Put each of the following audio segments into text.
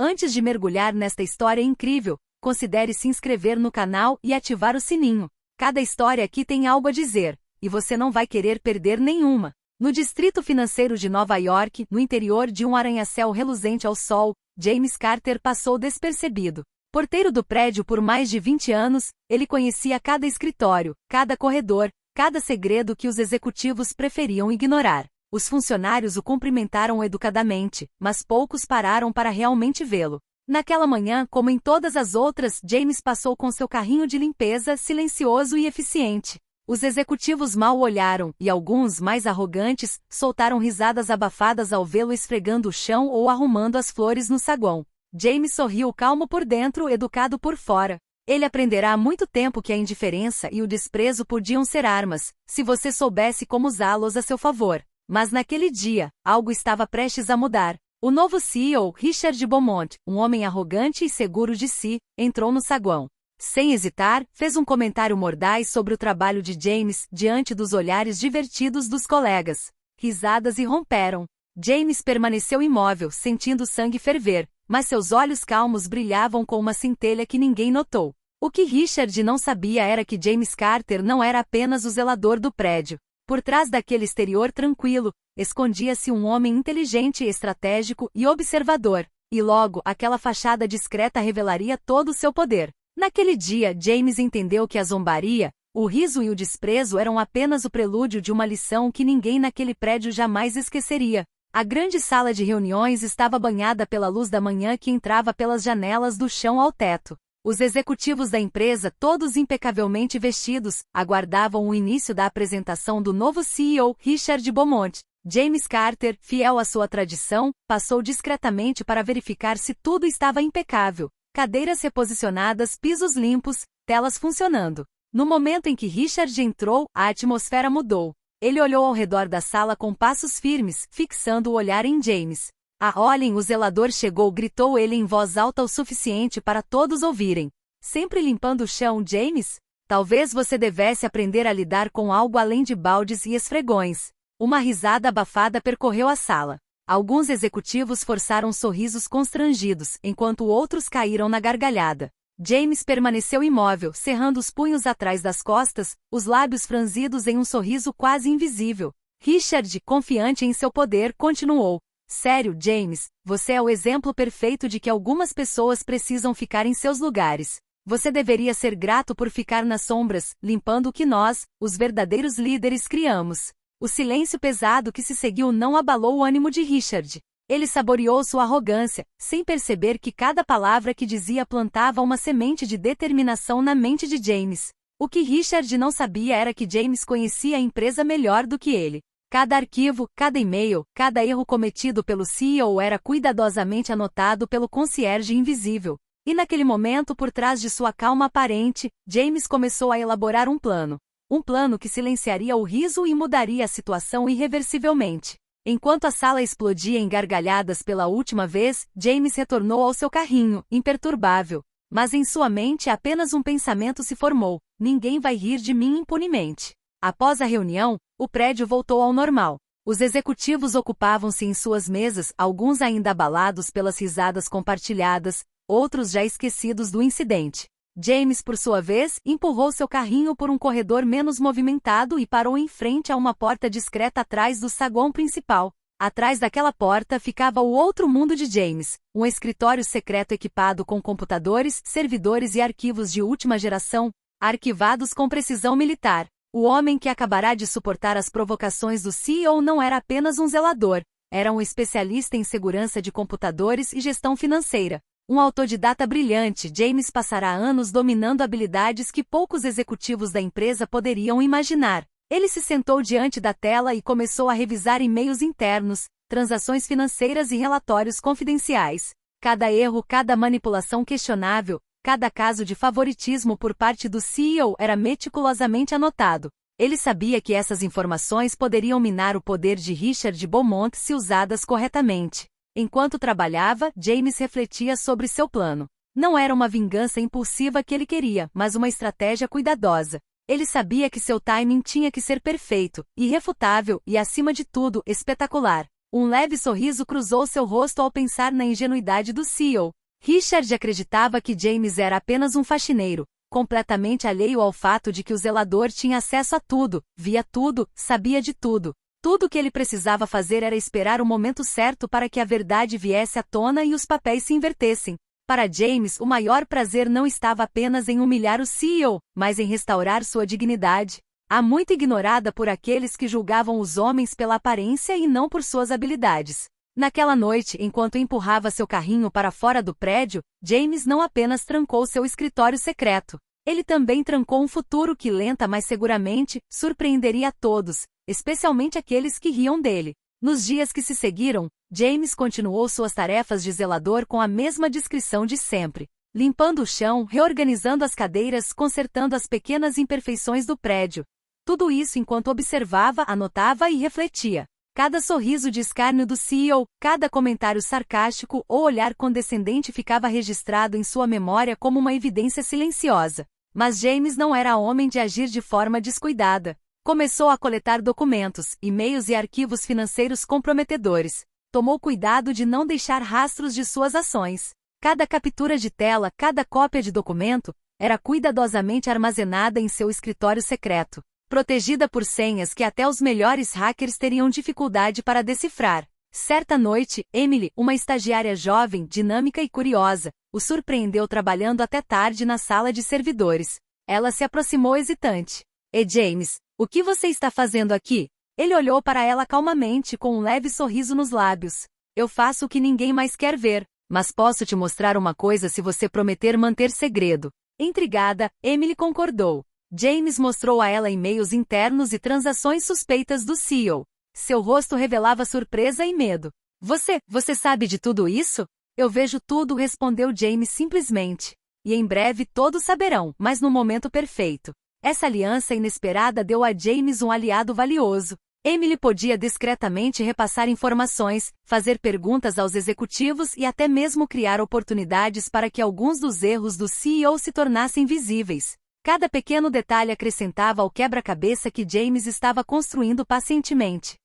Antes de mergulhar nesta história incrível, considere se inscrever no canal e ativar o sininho. Cada história aqui tem algo a dizer, e você não vai querer perder nenhuma. No Distrito Financeiro de Nova York, no interior de um arranha-céu reluzente ao sol, James Carter passou despercebido. Porteiro do prédio por mais de 20 anos, ele conhecia cada escritório, cada corredor, cada segredo que os executivos preferiam ignorar. Os funcionários o cumprimentaram educadamente, mas poucos pararam para realmente vê-lo. Naquela manhã, como em todas as outras, James passou com seu carrinho de limpeza silencioso e eficiente. Os executivos mal o olharam, e alguns, mais arrogantes, soltaram risadas abafadas ao vê-lo esfregando o chão ou arrumando as flores no saguão. James sorriu calmo por dentro, educado por fora. Ele aprenderá há muito tempo que a indiferença e o desprezo podiam ser armas, se você soubesse como usá-los a seu favor. Mas naquele dia, algo estava prestes a mudar. O novo CEO, Richard Beaumont, um homem arrogante e seguro de si, entrou no saguão. Sem hesitar, fez um comentário mordaz sobre o trabalho de James diante dos olhares divertidos dos colegas. Risadas irromperam. James permaneceu imóvel, sentindo o sangue ferver, mas seus olhos calmos brilhavam com uma centelha que ninguém notou. O que Richard não sabia era que James Carter não era apenas o zelador do prédio. Por trás daquele exterior tranquilo, escondia-se um homem inteligente, estratégico e observador, e logo aquela fachada discreta revelaria todo o seu poder. Naquele dia, James entendeu que a zombaria, o riso e o desprezo eram apenas o prelúdio de uma lição que ninguém naquele prédio jamais esqueceria. A grande sala de reuniões estava banhada pela luz da manhã que entrava pelas janelas do chão ao teto. Os executivos da empresa, todos impecavelmente vestidos, aguardavam o início da apresentação do novo CEO, Richard Beaumont. James Carter, fiel à sua tradição, passou discretamente para verificar se tudo estava impecável. Cadeiras reposicionadas, pisos limpos, telas funcionando. No momento em que Richard entrou, a atmosfera mudou. Ele olhou ao redor da sala com passos firmes, fixando o olhar em James. Olhem, o zelador chegou, gritou ele em voz alta o suficiente para todos ouvirem. Sempre limpando o chão, James? Talvez você devesse aprender a lidar com algo além de baldes e esfregões. Uma risada abafada percorreu a sala. Alguns executivos forçaram sorrisos constrangidos, enquanto outros caíram na gargalhada. James permaneceu imóvel, cerrando os punhos atrás das costas, os lábios franzidos em um sorriso quase invisível. Richard, confiante em seu poder, continuou. Sério, James, você é o exemplo perfeito de que algumas pessoas precisam ficar em seus lugares. Você deveria ser grato por ficar nas sombras, limpando o que nós, os verdadeiros líderes, criamos. O silêncio pesado que se seguiu não abalou o ânimo de Richard. Ele saboreou sua arrogância, sem perceber que cada palavra que dizia plantava uma semente de determinação na mente de James. O que Richard não sabia era que James conhecia a empresa melhor do que ele. Cada arquivo, cada e-mail, cada erro cometido pelo CEO era cuidadosamente anotado pelo concierge invisível. E naquele momento, por trás de sua calma aparente, James começou a elaborar um plano. Um plano que silenciaria o riso e mudaria a situação irreversivelmente. Enquanto a sala explodia em gargalhadas pela última vez, James retornou ao seu carrinho, imperturbável. Mas em sua mente apenas um pensamento se formou: ninguém vai rir de mim impunemente. Após a reunião, o prédio voltou ao normal. Os executivos ocupavam-se em suas mesas, alguns ainda abalados pelas risadas compartilhadas, outros já esquecidos do incidente. James, por sua vez, empurrou seu carrinho por um corredor menos movimentado e parou em frente a uma porta discreta atrás do saguão principal. Atrás daquela porta ficava o outro mundo de James, um escritório secreto equipado com computadores, servidores e arquivos de última geração, arquivados com precisão militar. O homem que acabará de suportar as provocações do CEO não era apenas um zelador, era um especialista em segurança de computadores e gestão financeira. Um autodidata brilhante, James passará anos dominando habilidades que poucos executivos da empresa poderiam imaginar. Ele se sentou diante da tela e começou a revisar e-mails internos, transações financeiras e relatórios confidenciais. Cada erro, cada manipulação questionável, cada caso de favoritismo por parte do CEO era meticulosamente anotado. Ele sabia que essas informações poderiam minar o poder de Richard Beaumont se usadas corretamente. Enquanto trabalhava, James refletia sobre seu plano. Não era uma vingança impulsiva que ele queria, mas uma estratégia cuidadosa. Ele sabia que seu timing tinha que ser perfeito, irrefutável e, acima de tudo, espetacular. Um leve sorriso cruzou seu rosto ao pensar na ingenuidade do CEO. Richard acreditava que James era apenas um faxineiro, completamente alheio ao fato de que o zelador tinha acesso a tudo, via tudo, sabia de tudo. Tudo o que ele precisava fazer era esperar o momento certo para que a verdade viesse à tona e os papéis se invertessem. Para James, o maior prazer não estava apenas em humilhar o CEO, mas em restaurar sua dignidade. Há muito ignorada por aqueles que julgavam os homens pela aparência e não por suas habilidades. Naquela noite, enquanto empurrava seu carrinho para fora do prédio, James não apenas trancou seu escritório secreto. Ele também trancou um futuro que lenta mas seguramente surpreenderia a todos, especialmente aqueles que riam dele. Nos dias que se seguiram, James continuou suas tarefas de zelador com a mesma discrição de sempre. Limpando o chão, reorganizando as cadeiras, consertando as pequenas imperfeições do prédio. Tudo isso enquanto observava, anotava e refletia. Cada sorriso de escárnio do CEO, cada comentário sarcástico ou olhar condescendente ficava registrado em sua memória como uma evidência silenciosa. Mas James não era homem de agir de forma descuidada. Começou a coletar documentos, e-mails e arquivos financeiros comprometedores. Tomou cuidado de não deixar rastros de suas ações. Cada captura de tela, cada cópia de documento, era cuidadosamente armazenada em seu escritório secreto, protegida por senhas que até os melhores hackers teriam dificuldade para decifrar. Certa noite, Emily, uma estagiária jovem, dinâmica e curiosa, o surpreendeu trabalhando até tarde na sala de servidores. Ela se aproximou hesitante. James, o que você está fazendo aqui? Ele olhou para ela calmamente com um leve sorriso nos lábios. Eu faço o que ninguém mais quer ver, mas posso te mostrar uma coisa se você prometer manter segredo. Intrigada, Emily concordou. James mostrou a ela e-mails internos e transações suspeitas do CEO. Seu rosto revelava surpresa e medo. Você sabe de tudo isso? Eu vejo tudo, respondeu James simplesmente. E em breve todos saberão, mas no momento perfeito. Essa aliança inesperada deu a James um aliado valioso. Emily podia discretamente repassar informações, fazer perguntas aos executivos e até mesmo criar oportunidades para que alguns dos erros do CEO se tornassem visíveis. Cada pequeno detalhe acrescentava ao quebra-cabeça que James estava construindo pacientemente.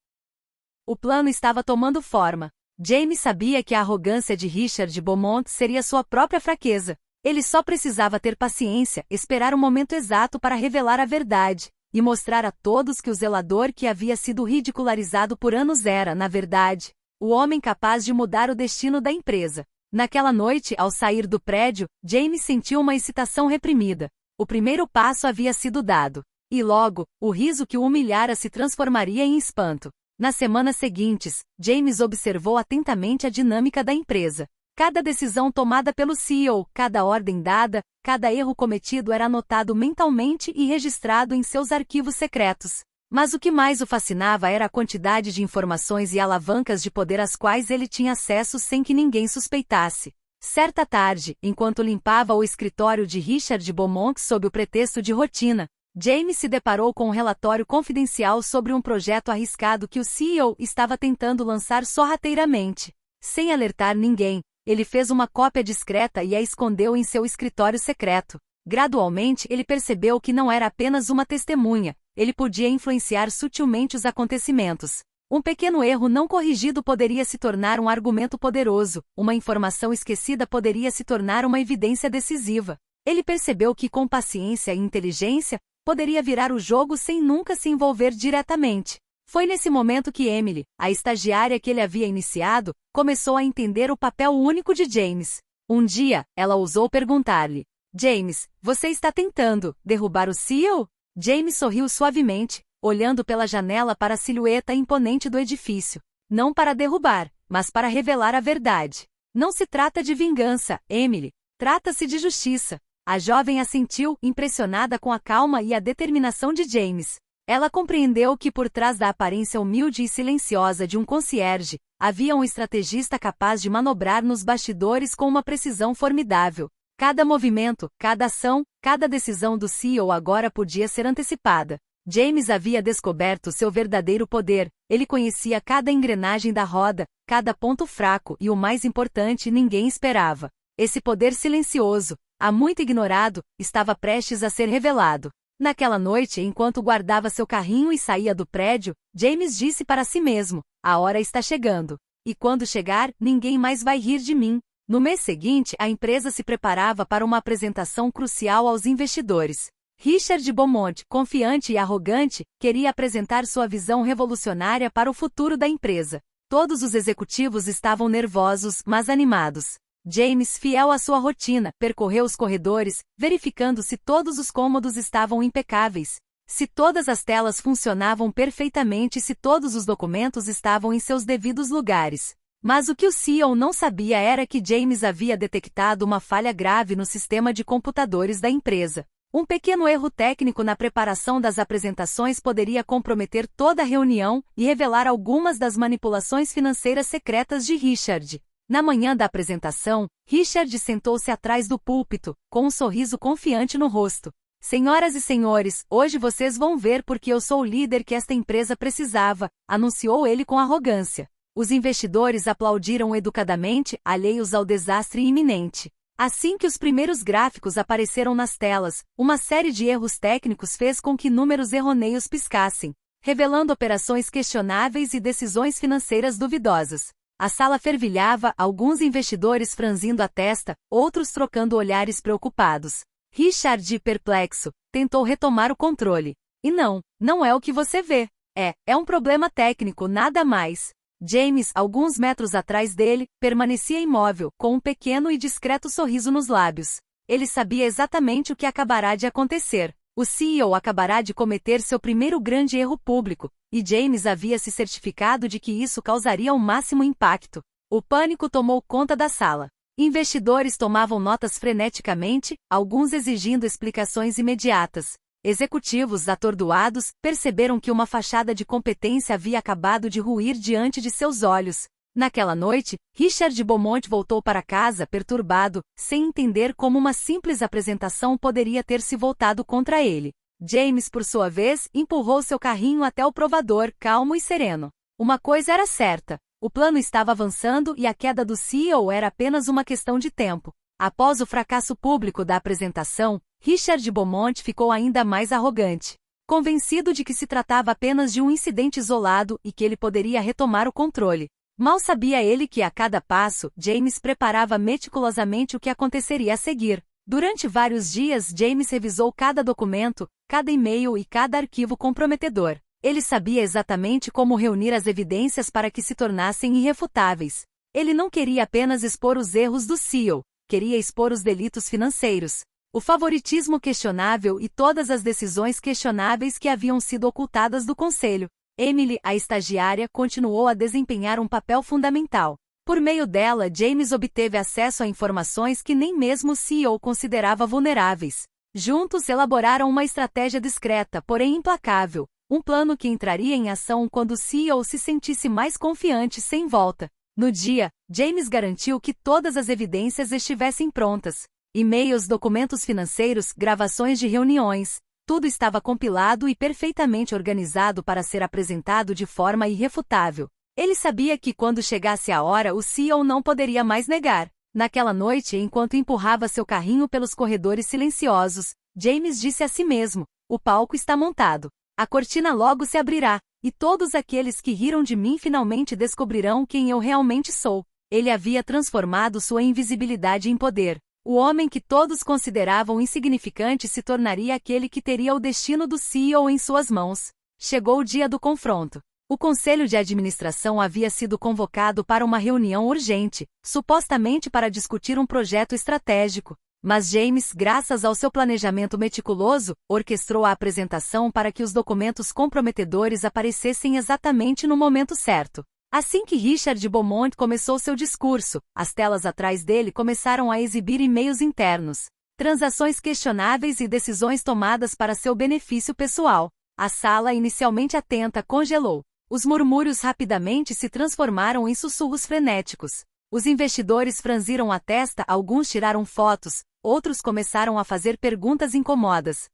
O plano estava tomando forma. James sabia que a arrogância de Richard Beaumont seria sua própria fraqueza. Ele só precisava ter paciência, esperar o momento exato para revelar a verdade, e mostrar a todos que o zelador que havia sido ridicularizado por anos era, na verdade, o homem capaz de mudar o destino da empresa. Naquela noite, ao sair do prédio, James sentiu uma excitação reprimida. O primeiro passo havia sido dado. E logo, o riso que o humilhara se transformaria em espanto. Nas semanas seguintes, James observou atentamente a dinâmica da empresa. Cada decisão tomada pelo CEO, cada ordem dada, cada erro cometido era anotado mentalmente e registrado em seus arquivos secretos. Mas o que mais o fascinava era a quantidade de informações e alavancas de poder às quais ele tinha acesso sem que ninguém suspeitasse. Certa tarde, enquanto limpava o escritório de Richard Beaumont sob o pretexto de rotina, James se deparou com um relatório confidencial sobre um projeto arriscado que o CEO estava tentando lançar sorrateiramente. Sem alertar ninguém, ele fez uma cópia discreta e a escondeu em seu escritório secreto. Gradualmente, ele percebeu que não era apenas uma testemunha, ele podia influenciar sutilmente os acontecimentos. Um pequeno erro não corrigido poderia se tornar um argumento poderoso, uma informação esquecida poderia se tornar uma evidência decisiva. Ele percebeu que com paciência e inteligência, poderia virar o jogo sem nunca se envolver diretamente. Foi nesse momento que Emily, a estagiária que ele havia iniciado, começou a entender o papel único de James. Um dia, ela ousou perguntar-lhe: James, você está tentando derrubar o CEO? James sorriu suavemente, olhando pela janela para a silhueta imponente do edifício. Não para derrubar, mas para revelar a verdade. Não se trata de vingança, Emily. Trata-se de justiça. A jovem assentiu, impressionada com a calma e a determinação de James. Ela compreendeu que por trás da aparência humilde e silenciosa de um concierge, havia um estrategista capaz de manobrar nos bastidores com uma precisão formidável. Cada movimento, cada ação, cada decisão do CEO agora podia ser antecipada. James havia descoberto seu verdadeiro poder, ele conhecia cada engrenagem da roda, cada ponto fraco e o mais importante, ninguém esperava. Esse poder silencioso, há muito ignorado, estava prestes a ser revelado. Naquela noite, enquanto guardava seu carrinho e saía do prédio, James disse para si mesmo: a hora está chegando. E quando chegar, ninguém mais vai rir de mim. No mês seguinte, a empresa se preparava para uma apresentação crucial aos investidores. Richard Beaumont, confiante e arrogante, queria apresentar sua visão revolucionária para o futuro da empresa. Todos os executivos estavam nervosos, mas animados. James, fiel à sua rotina, percorreu os corredores, verificando se todos os cômodos estavam impecáveis, se todas as telas funcionavam perfeitamente e se todos os documentos estavam em seus devidos lugares. Mas o que o CEO não sabia era que James havia detectado uma falha grave no sistema de computadores da empresa. Um pequeno erro técnico na preparação das apresentações poderia comprometer toda a reunião e revelar algumas das manipulações financeiras secretas de Richard. Na manhã da apresentação, Richard sentou-se atrás do púlpito, com um sorriso confiante no rosto. Senhoras e senhores, hoje vocês vão ver porque eu sou o líder que esta empresa precisava, anunciou ele com arrogância. Os investidores aplaudiram educadamente, alheios ao desastre iminente. Assim que os primeiros gráficos apareceram nas telas, uma série de erros técnicos fez com que números errôneos piscassem, revelando operações questionáveis e decisões financeiras duvidosas. A sala fervilhava, alguns investidores franzindo a testa, outros trocando olhares preocupados. Richard, perplexo, tentou retomar o controle. E não é o que você vê. É um problema técnico, nada mais. James, alguns metros atrás dele, permanecia imóvel, com um pequeno e discreto sorriso nos lábios. Ele sabia exatamente o que acabará de acontecer. O CEO acabará de cometer seu primeiro grande erro público, e James havia se certificado de que isso causaria o máximo impacto. O pânico tomou conta da sala. Investidores tomavam notas freneticamente, alguns exigindo explicações imediatas. Executivos atordoados perceberam que uma fachada de competência havia acabado de ruir diante de seus olhos. Naquela noite, Richard Beaumont voltou para casa perturbado, sem entender como uma simples apresentação poderia ter se voltado contra ele. James, por sua vez, empurrou seu carrinho até o provador, calmo e sereno. Uma coisa era certa: o plano estava avançando e a queda do CEO era apenas uma questão de tempo. Após o fracasso público da apresentação, Richard Beaumont ficou ainda mais arrogante. Convencido de que se tratava apenas de um incidente isolado e que ele poderia retomar o controle. Mal sabia ele que a cada passo, James preparava meticulosamente o que aconteceria a seguir. Durante vários dias, James revisou cada documento, cada e-mail e cada arquivo comprometedor. Ele sabia exatamente como reunir as evidências para que se tornassem irrefutáveis. Ele não queria apenas expor os erros do CEO, queria expor os delitos financeiros, o favoritismo questionável e todas as decisões questionáveis que haviam sido ocultadas do conselho. Emily, a estagiária, continuou a desempenhar um papel fundamental. Por meio dela, James obteve acesso a informações que nem mesmo o CEO considerava vulneráveis. Juntos elaboraram uma estratégia discreta, porém implacável, um plano que entraria em ação quando o CEO se sentisse mais confiante sem volta. No dia, James garantiu que todas as evidências estivessem prontas. E-mails, documentos financeiros, gravações de reuniões, tudo estava compilado e perfeitamente organizado para ser apresentado de forma irrefutável. Ele sabia que quando chegasse a hora o CEO não poderia mais negar. Naquela noite, enquanto empurrava seu carrinho pelos corredores silenciosos, James disse a si mesmo: o palco está montado. A cortina logo se abrirá, e todos aqueles que riram de mim finalmente descobrirão quem eu realmente sou. Ele havia transformado sua invisibilidade em poder. O homem que todos consideravam insignificante se tornaria aquele que teria o destino do CEO em suas mãos. Chegou o dia do confronto. O conselho de administração havia sido convocado para uma reunião urgente, supostamente para discutir um projeto estratégico. Mas James, graças ao seu planejamento meticuloso, orquestrou a apresentação para que os documentos comprometedores aparecessem exatamente no momento certo. Assim que Richard Beaumont começou seu discurso, as telas atrás dele começaram a exibir e-mails internos, transações questionáveis e decisões tomadas para seu benefício pessoal. A sala, inicialmente atenta, congelou. Os murmúrios rapidamente se transformaram em sussurros frenéticos. Os investidores franziram a testa, alguns tiraram fotos, outros começaram a fazer perguntas incômodas.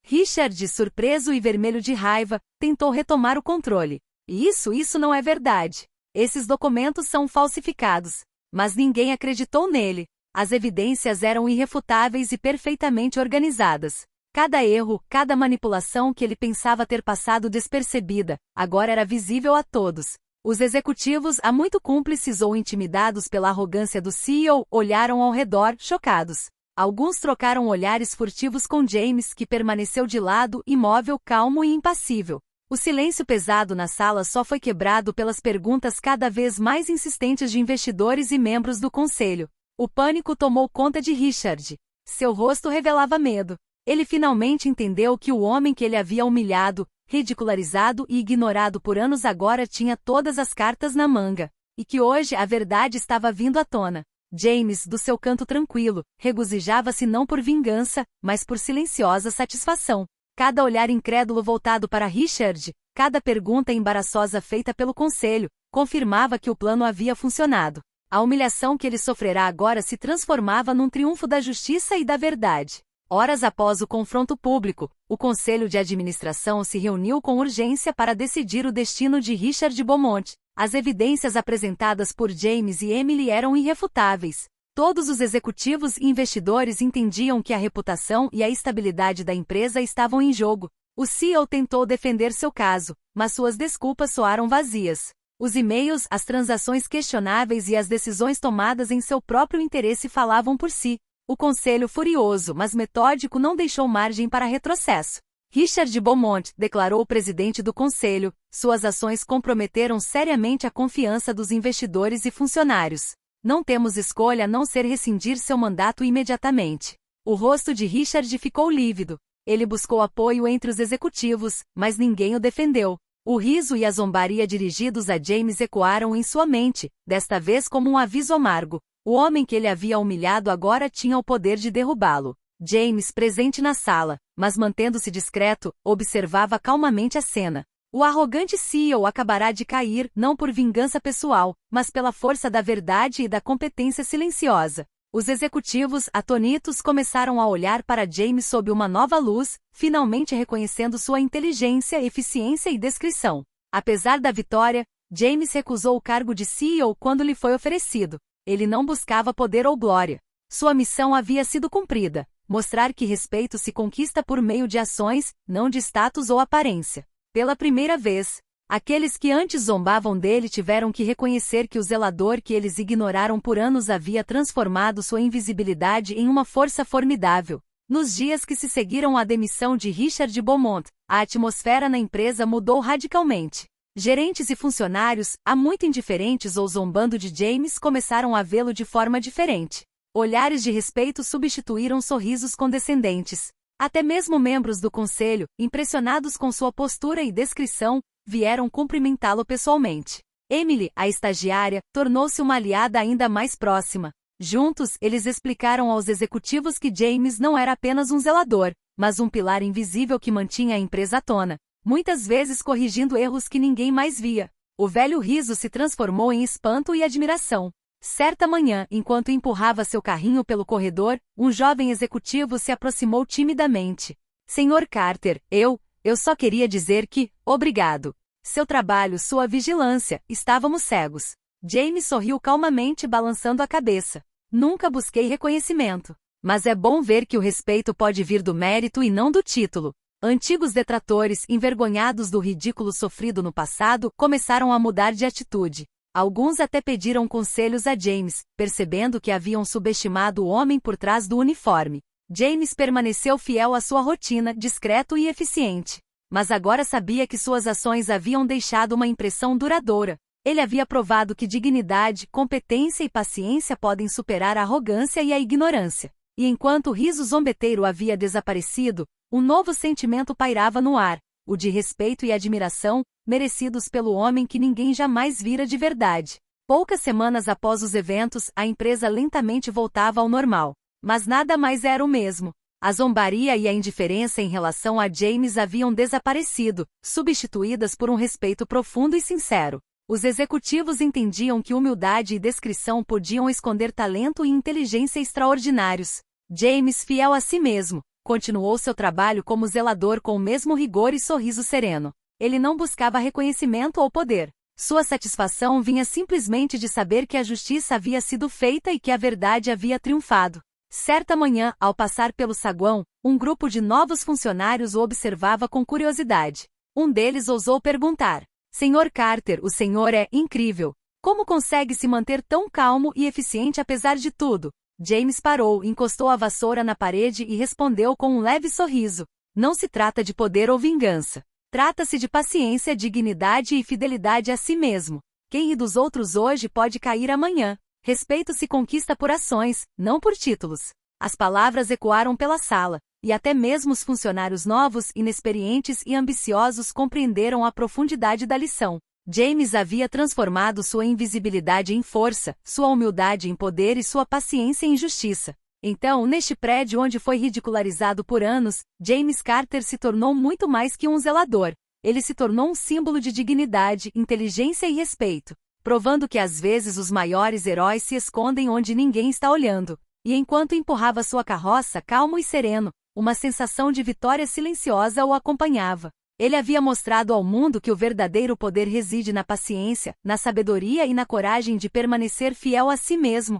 Richard, surpreso e vermelho de raiva, tentou retomar o controle. Isso não é verdade. Esses documentos são falsificados. Mas ninguém acreditou nele. As evidências eram irrefutáveis e perfeitamente organizadas. Cada erro, cada manipulação que ele pensava ter passado despercebida, agora era visível a todos. Os executivos, há muito cúmplices ou intimidados pela arrogância do CEO, olharam ao redor, chocados. Alguns trocaram olhares furtivos com James, que permaneceu de lado, imóvel, calmo e impassível. O silêncio pesado na sala só foi quebrado pelas perguntas cada vez mais insistentes de investidores e membros do conselho. O pânico tomou conta de Richard. Seu rosto revelava medo. Ele finalmente entendeu que o homem que ele havia humilhado, ridicularizado e ignorado por anos agora tinha todas as cartas na manga, e que hoje a verdade estava vindo à tona. James, do seu canto tranquilo, regozijava-se não por vingança, mas por silenciosa satisfação. Cada olhar incrédulo voltado para Richard, cada pergunta embaraçosa feita pelo conselho, confirmava que o plano havia funcionado. A humilhação que ele sofrerá agora se transformava num triunfo da justiça e da verdade. Horas após o confronto público, o Conselho de Administração se reuniu com urgência para decidir o destino de Richard Beaumont. As evidências apresentadas por James e Emily eram irrefutáveis. Todos os executivos e investidores entendiam que a reputação e a estabilidade da empresa estavam em jogo. O CEO tentou defender seu caso, mas suas desculpas soaram vazias. Os e-mails, as transações questionáveis e as decisões tomadas em seu próprio interesse falavam por si. O conselho, furioso, mas metódico, não deixou margem para retrocesso. Richard Beaumont, declarou o presidente do conselho, suas ações comprometeram seriamente a confiança dos investidores e funcionários. Não temos escolha a não ser rescindir seu mandato imediatamente. O rosto de Richard ficou lívido. Ele buscou apoio entre os executivos, mas ninguém o defendeu. O riso e a zombaria dirigidos a James ecoaram em sua mente, desta vez como um aviso amargo. O homem que ele havia humilhado agora tinha o poder de derrubá-lo. James, presente na sala, mas mantendo-se discreto, observava calmamente a cena. O arrogante CEO acabará de cair, não por vingança pessoal, mas pela força da verdade e da competência silenciosa. Os executivos, atônitos, começaram a olhar para James sob uma nova luz, finalmente reconhecendo sua inteligência, eficiência e discrição. Apesar da vitória, James recusou o cargo de CEO quando lhe foi oferecido. Ele não buscava poder ou glória. Sua missão havia sido cumprida: mostrar que respeito se conquista por meio de ações, não de status ou aparência. Pela primeira vez, aqueles que antes zombavam dele tiveram que reconhecer que o zelador que eles ignoraram por anos havia transformado sua invisibilidade em uma força formidável. Nos dias que se seguiram à demissão de Richard Beaumont, a atmosfera na empresa mudou radicalmente. Gerentes e funcionários, há muito indiferentes ou zombando de James, começaram a vê-lo de forma diferente. Olhares de respeito substituíram sorrisos condescendentes. Até mesmo membros do conselho, impressionados com sua postura e descrição, vieram cumprimentá-lo pessoalmente. Emily, a estagiária, tornou-se uma aliada ainda mais próxima. Juntos, eles explicaram aos executivos que James não era apenas um zelador, mas um pilar invisível que mantinha a empresa à tona, muitas vezes corrigindo erros que ninguém mais via. O velho riso se transformou em espanto e admiração. Certa manhã, enquanto empurrava seu carrinho pelo corredor, um jovem executivo se aproximou timidamente. Sr. Carter, eu só queria dizer que, obrigado. Seu trabalho, sua vigilância, estávamos cegos. James sorriu calmamente, balançando a cabeça. Nunca busquei reconhecimento. Mas é bom ver que o respeito pode vir do mérito e não do título. Antigos detratores, envergonhados do ridículo sofrido no passado, começaram a mudar de atitude. Alguns até pediram conselhos a James, percebendo que haviam subestimado o homem por trás do uniforme. James permaneceu fiel à sua rotina, discreto e eficiente. Mas agora sabia que suas ações haviam deixado uma impressão duradoura. Ele havia provado que dignidade, competência e paciência podem superar a arrogância e a ignorância. E enquanto o riso zombeteiro havia desaparecido, um novo sentimento pairava no ar, o de respeito e admiração, merecidos pelo homem que ninguém jamais vira de verdade. Poucas semanas após os eventos, a empresa lentamente voltava ao normal. Mas nada mais era o mesmo. A zombaria e a indiferença em relação a James haviam desaparecido, substituídas por um respeito profundo e sincero. Os executivos entendiam que humildade e descrição podiam esconder talento e inteligência extraordinários. James, fiel a si mesmo, continuou seu trabalho como zelador com o mesmo rigor e sorriso sereno. Ele não buscava reconhecimento ou poder. Sua satisfação vinha simplesmente de saber que a justiça havia sido feita e que a verdade havia triunfado. Certa manhã, ao passar pelo saguão, um grupo de novos funcionários o observava com curiosidade. Um deles ousou perguntar: Senhor Carter, o senhor é incrível. Como consegue se manter tão calmo e eficiente apesar de tudo? James parou, encostou a vassoura na parede e respondeu com um leve sorriso: Não se trata de poder ou vingança. Trata-se de paciência, dignidade e fidelidade a si mesmo. Quem ri dos outros hoje pode cair amanhã. Respeito se conquista por ações, não por títulos. As palavras ecoaram pela sala, e até mesmo os funcionários novos, inexperientes e ambiciosos compreenderam a profundidade da lição. James havia transformado sua invisibilidade em força, sua humildade em poder e sua paciência em justiça. Então, neste prédio onde foi ridicularizado por anos, James Carter se tornou muito mais que um zelador. Ele se tornou um símbolo de dignidade, inteligência e respeito, provando que às vezes os maiores heróis se escondem onde ninguém está olhando. E enquanto empurrava sua carroça calmo e sereno, uma sensação de vitória silenciosa o acompanhava. Ele havia mostrado ao mundo que o verdadeiro poder reside na paciência, na sabedoria e na coragem de permanecer fiel a si mesmo.